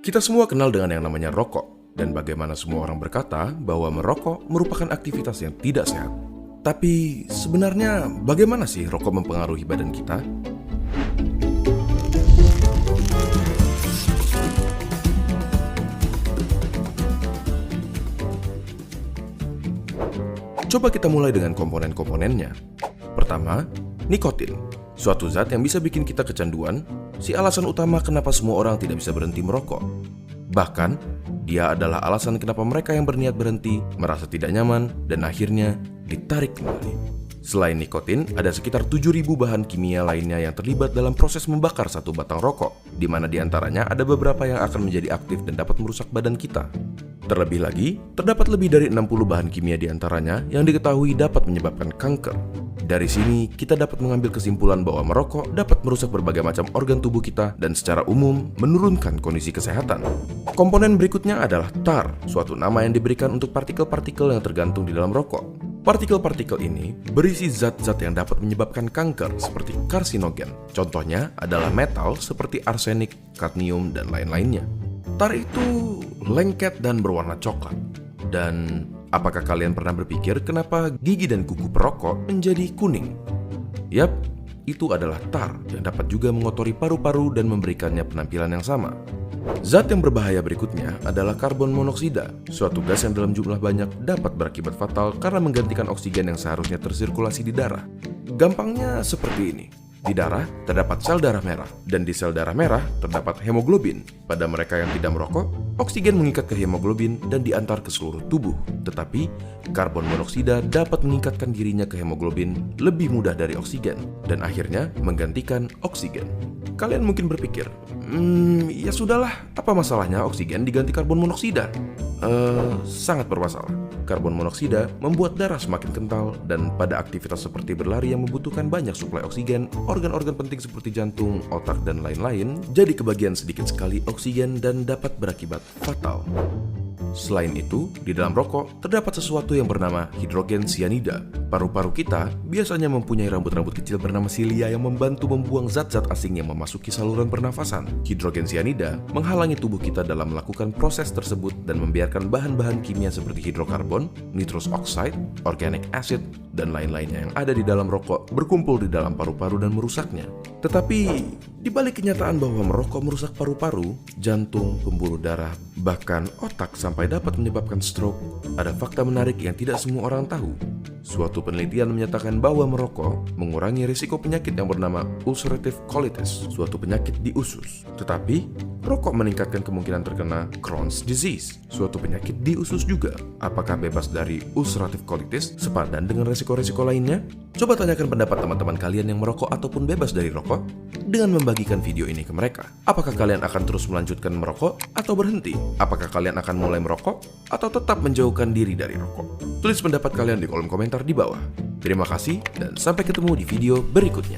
Kita semua kenal dengan yang namanya rokok, dan bagaimana semua orang berkata bahwa merokok merupakan aktivitas yang tidak sehat. Tapi sebenarnya bagaimana sih rokok mempengaruhi badan kita? Coba kita mulai dengan komponen-komponennya. Pertama, nikotin, suatu zat yang bisa bikin kita kecanduan, si alasan utama kenapa semua orang tidak bisa berhenti merokok. Bahkan, dia adalah alasan kenapa mereka yang berniat berhenti merasa tidak nyaman dan akhirnya ditarik kembali. Selain nikotin, ada sekitar 7.000 bahan kimia lainnya yang terlibat dalam proses membakar satu batang rokok, di mana diantaranya ada beberapa yang akan menjadi aktif dan dapat merusak badan kita. Terlebih lagi, terdapat lebih dari 60 bahan kimia diantaranya yang diketahui dapat menyebabkan kanker. Dari sini, kita dapat mengambil kesimpulan bahwa merokok dapat merusak berbagai macam organ tubuh kita dan secara umum menurunkan kondisi kesehatan. Komponen berikutnya adalah tar, suatu nama yang diberikan untuk partikel-partikel yang tergantung di dalam rokok. Partikel-partikel ini berisi zat-zat yang dapat menyebabkan kanker seperti karsinogen. Contohnya adalah metal seperti arsenik, kadmium, dan lain-lainnya. Tar itu lengket dan berwarna coklat. Dan apakah kalian pernah berpikir kenapa gigi dan kuku perokok menjadi kuning? Yap, itu adalah tar yang dapat juga mengotori paru-paru dan memberikannya penampilan yang sama. Zat yang berbahaya berikutnya adalah karbon monoksida, suatu gas yang dalam jumlah banyak dapat berakibat fatal karena menggantikan oksigen yang seharusnya tersirkulasi di darah. Gampangnya seperti ini. Di darah terdapat sel darah merah, dan di sel darah merah terdapat hemoglobin. Pada mereka yang tidak merokok, oksigen mengikat ke hemoglobin dan diantar ke seluruh tubuh. Tetapi, karbon monoksida dapat meningkatkan dirinya ke hemoglobin lebih mudah dari oksigen, dan akhirnya menggantikan oksigen. Kalian mungkin berpikir, ya sudahlah, apa masalahnya oksigen diganti karbon monoksida? Sangat bermasalah. Karbon monoksida membuat darah semakin kental, dan pada aktivitas seperti berlari yang membutuhkan banyak suplai oksigen, organ-organ penting seperti jantung, otak, dan lain-lain jadi kebagian sedikit sekali oksigen dan dapat berakibat fatal. Selain itu, di dalam rokok terdapat sesuatu yang bernama hidrogen cyanida. Paru-paru kita biasanya mempunyai rambut-rambut kecil bernama silia yang membantu membuang zat-zat asing yang memasuki saluran pernafasan. Hidrogen cyanida menghalangi tubuh kita dalam melakukan proses tersebut dan membiarkan bahan-bahan kimia seperti hidrokarbon, nitrous oxide, organic acid, dan lain-lainnya yang ada di dalam rokok berkumpul di dalam paru-paru dan merusaknya. Tetapi, di balik kenyataan bahwa merokok merusak paru-paru, jantung, pembuluh darah, bahkan otak sampai dapat menyebabkan stroke, ada fakta menarik yang tidak semua orang tahu. Suatu penelitian menyatakan bahwa merokok mengurangi risiko penyakit yang bernama ulcerative colitis, suatu penyakit di usus. Tetapi, rokok meningkatkan kemungkinan terkena Crohn's disease, suatu penyakit di usus juga. Apakah bebas dari ulcerative colitis sepadan dengan risiko-risiko lainnya? Coba tanyakan pendapat teman-teman kalian yang merokok ataupun bebas dari rokok dengan membagikan video ini ke mereka. Apakah kalian akan terus melanjutkan merokok atau berhenti? Apakah kalian akan mulai merokok atau tetap menjauhkan diri dari rokok? Tulis pendapat kalian di kolom komentar di bawah. Terima kasih dan sampai ketemu di video berikutnya.